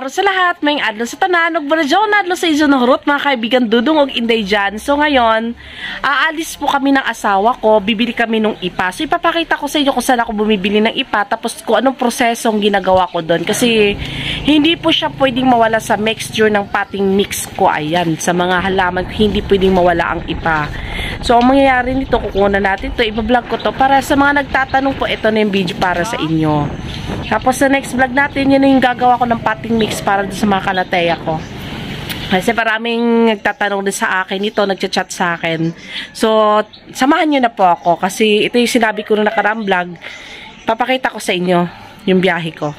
araw sa lahat, may adlaw sa tanan, ug barjo na adlaw sa iso nahurot mga kaibigan dudong og inday dyan. So ngayon, aalis po kami ng asawa ko, bibili kami ng ipa. So ipapakita ko sa inyo kung saan ako bumibili ng ipa, tapos kung anong prosesong ginagawa ko doon. Kasi hindi po siya pwedeng mawala sa mixture ng potting mix ko. Ayan, sa mga halaman, hindi pwedeng mawala ang ipa. So ang mangyayari nito, kukuha natin ito, iba-vlog ko to para sa mga nagtatanong po, ito na yung video para sa inyo. Tapos sa next vlog natin, yun yung gagawa ko ng potting mix para sa mga kalateya ko. Kasi maraming nagtatanong din sa akin ito, nagchat-chat sa akin. So, samahan nyo na po ako kasi ito yung sinabi ko na nakaraang vlog. Papakita ko sa inyo yung biyahe ko.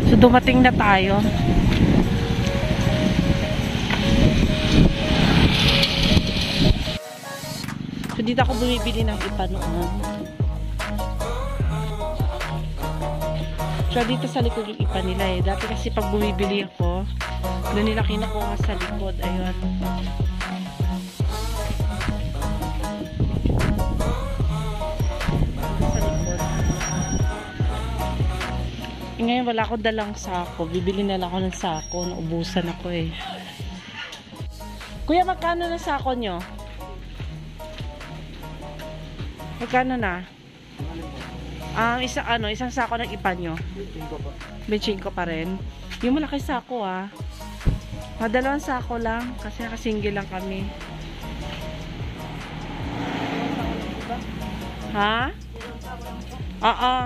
So, dumating na tayo. So, dito ako bumibili ng ipa noon. So, dito sa likod yung ipa nila eh. Dati kasi pag bumibili ako, doon nila kinukuha sa likod. Ayun. Ngayon wala akong dalang sako. Bibili na lang ako ng sako. Naubusan ako eh. Kuya, magkano na sako nyo? Magkano na? Isang sako ng ipa nyo? 25 pa rin. Yung malaki sako ah. Dalawang sako lang. Kasi nakasingle lang kami. Ha? Oo.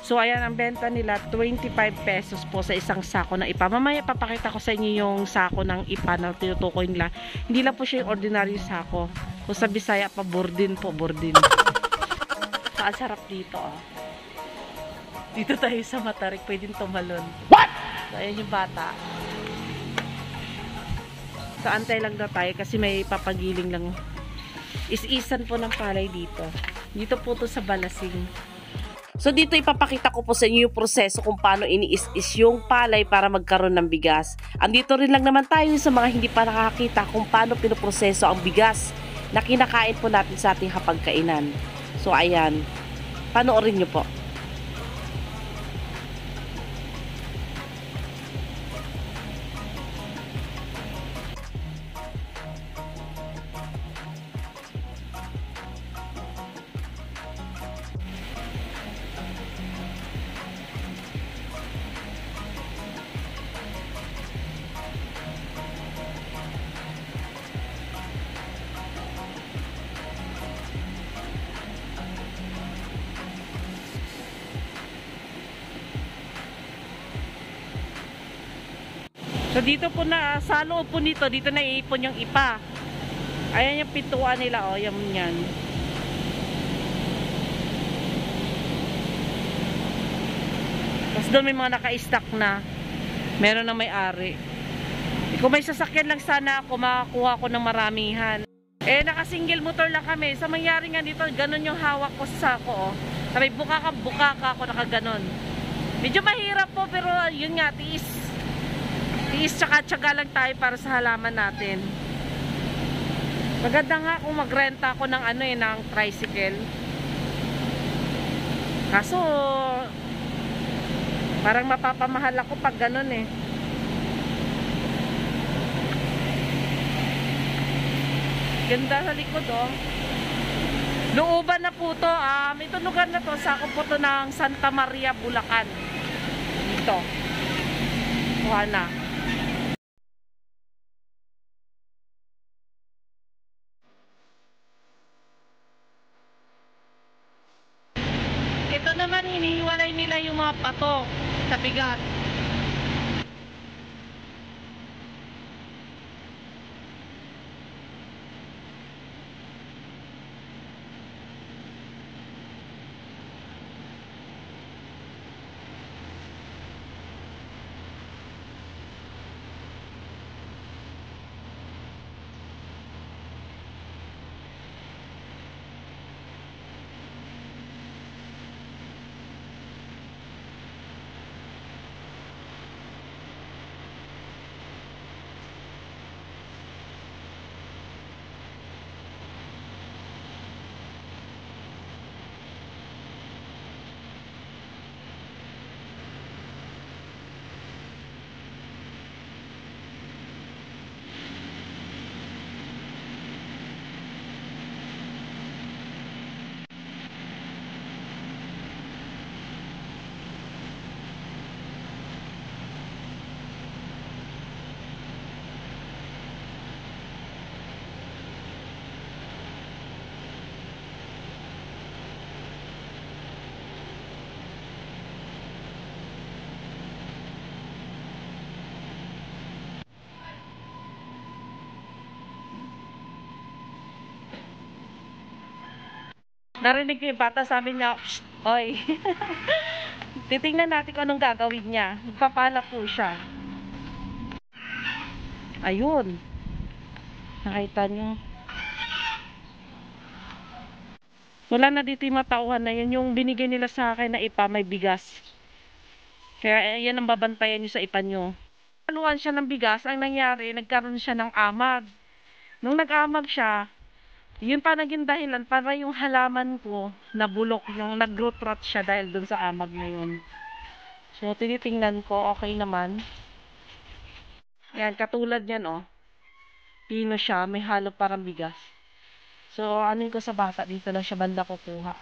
So, ayan, ang benta nila, 25 pesos po sa isang sako ng ipa. Mamaya, papakita ko sa inyo yung sako ng ipa na tinutukoy nila. Hindi lang po siya yung ordinary sako. Kung sa Bisaya pa, burdin po, burdin. So, ang sarap dito, oh. Dito tayo sa Matarik, pwedeng tumalon. What? So, ayan yung bata. So, antay lang daw tayo kasi may papagiling lang. Is-isan po ng palay dito. Dito po to sa Balasing. So dito ipapakita ko po sa inyo yung proseso kung paano iniis-is yung palay para magkaroon ng bigas. Andito rin lang naman tayo sa mga hindi pa nakakita kung paano pinoproseso ang bigas na kinakain po natin sa ating hapagkainan. So ayan, panoorin nyo po. So dito po na, sa loob po nito, dito na iipon yung ipa. Ayan yung pintuan nila, oh, yan. Tapos doon may mga naka-stack na. Meron na may-ari. Kung may sasakyan lang sana ako, makakuha ko ng maramihan. Eh, naka-single motor lang kami. Sa mangyari nga dito, ganun yung hawak ko sa sako, oh. Sabi, buka ka ako, nakaganon. Medyo mahirap po, pero yun nga, tiis tsaka-tsaga lang tayo para sa halaman natin. Maganda nga kung magrenta ako ng ng tricycle. Kaso parang mapapamahal ako pag ganun eh. Ganda sa likod oh. Looban na po to. Ito lugar na to, sakop po to ng Santa Maria, Bulacan. Dito. Kuha na. Ito naman, hinihiwalay nila yung mga pato. Sa bigat. Narinig ko yung bata, sabi niya, "Shh, oy." Titingnan natin kung anong gagawin niya. Magpapala po siya. Ayun. Nakita niyo. Wala na dito yung matauhan na yan. Yung binigay nila sa akin na ipa, may bigas. Kaya yan ang babantayan niyo sa ipa niyo. Haluan siya ng bigas. Ang nangyari, nagkaroon siya ng amag. Nung nag-amag siya, yun pa naging dahilan para yung halaman ko nabulok, yung nag-root rot siya dahil dun sa amag na yun. So, tinitingnan ko, okay naman. Yan, katulad yan, oh. Pino siya, may halo parang bigas. So, ano ko sa bata, dito na siya banda kukuha.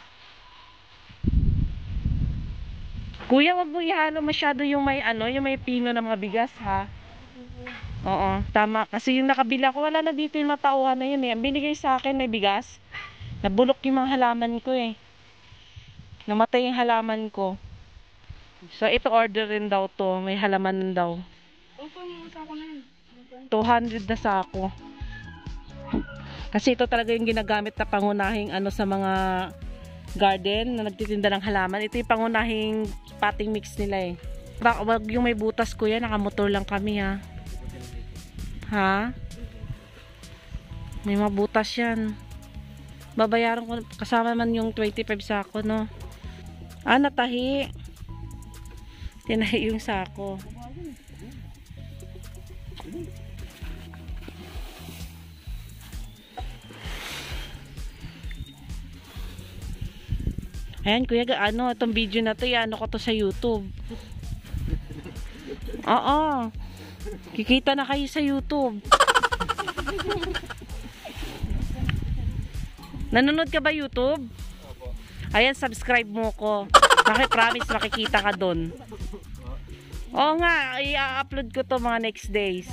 Kuya, wag mo ihalo masyado yung may ano, yung may pino ng mga bigas, ha? Oo, tama. Kasi yung nakabila ko, wala na dito yung matauhan na yun, eh. Ang binigay sa akin, may bigas. Nabulok yung mga halaman ko, eh. Namatay yung halaman ko. So, ito order rin daw to. May halaman daw. 200 na sako. Kasi ito talaga yung ginagamit na pangunahing ano sa mga garden na nagtitinda ng halaman. Ito yung pangunahing potting mix nila, eh. Wag yung may butas, kuya. Nakamotor lang kami, ha. Ha? May mabutas yan. Babayaran ko. Kasama man yung 25 sako, no? Ah, natahi. Tinahi yung sako. Ayan, kuya, ano, itong video na to, ano ko to sa YouTube. Oo. Kikita na kayo sa YouTube. Nanonood ka ba YouTube? Ayan, subscribe mo ko. Promise makikita ka doon. Oo nga, i-upload ko to mga next days.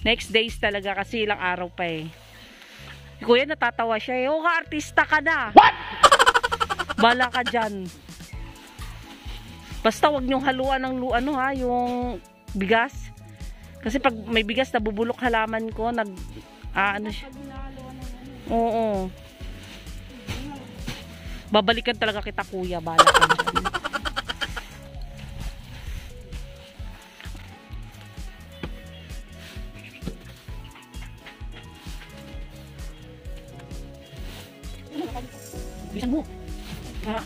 Next days talaga kasi ilang araw pa, eh. Kuya, natatawa siya, eh. Oo nga, artista ka na. What? Bala ka dyan. Basta wag niyong haluan ng ano, ha, yung bigas. Kasi pag may bigas, nabubulok halaman ko, ano siya. Oo. Babalikan talaga kita, kuya. Bala ka dyan. Bisan mo. Ha?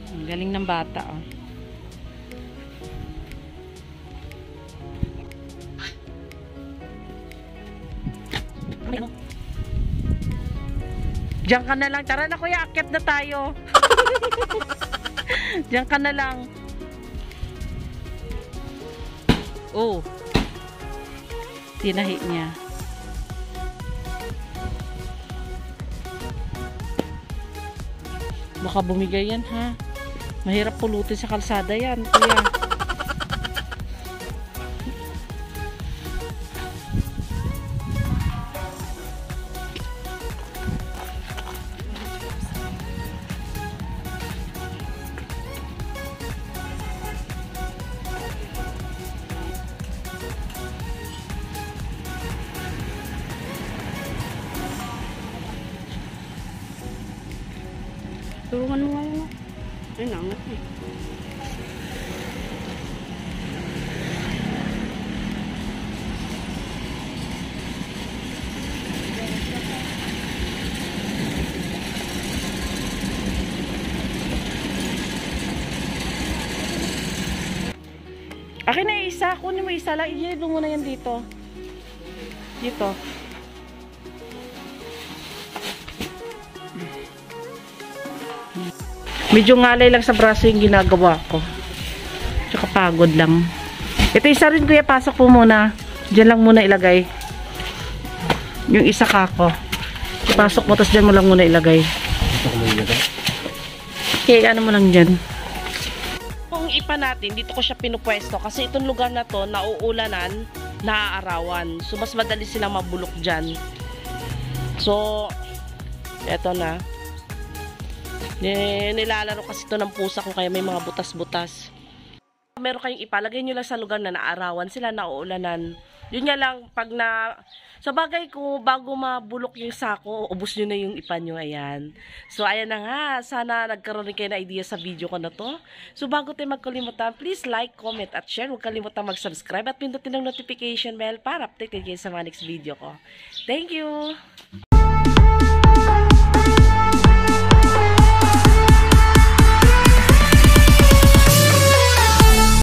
Ang galing ng bata, oh. Diyan ka na lang. Tara na, kuya. Akyat na tayo. Diyan ka na lang. Oh. Tinahi niya. Baka bumigay yan, ha? Mahirap pulutin sa kalsada yan, kuya. Tulungan mo nga yun. Ay, naangat eh. Akin na isa. Kunin mo isa lang. Iyan mo na yan dito. Dito. Medyo ngalay lang sa braso yung ginagawa ko. Tsaka pagod lang. Ito isa rin kuya. Pasok po muna. Diyan lang muna ilagay. Yung isa kako. Pasok mo. Tapos dyan mo lang muna ilagay. Okay, ano mo lang dyan. Kung ipa natin, dito ko siya pinupwesto kasi itong lugar na to, nauulanan, naaarawan. So, mas madali silang mabulok dyan. So, eto na. Nilalaro kasi ito ng pusa ko kaya may mga butas-butas. Meron kayong ipalagay nyo lang sa lugar na naaarawan sila, nauulanan. Yun nga lang, pag na... Sa bagay ko, bago mabulok yung sako, ubos nyo na yung ipa nyo, ayan. So, ayan na nga. Sana nagkaroon rin kayo na idea sa video ko na to. So, bago tayo magkalimutan, please like, comment, at share. Huwag kalimutan mag-subscribe at pindutin ang notification bell para update kayo sa mga next video ko. Thank you!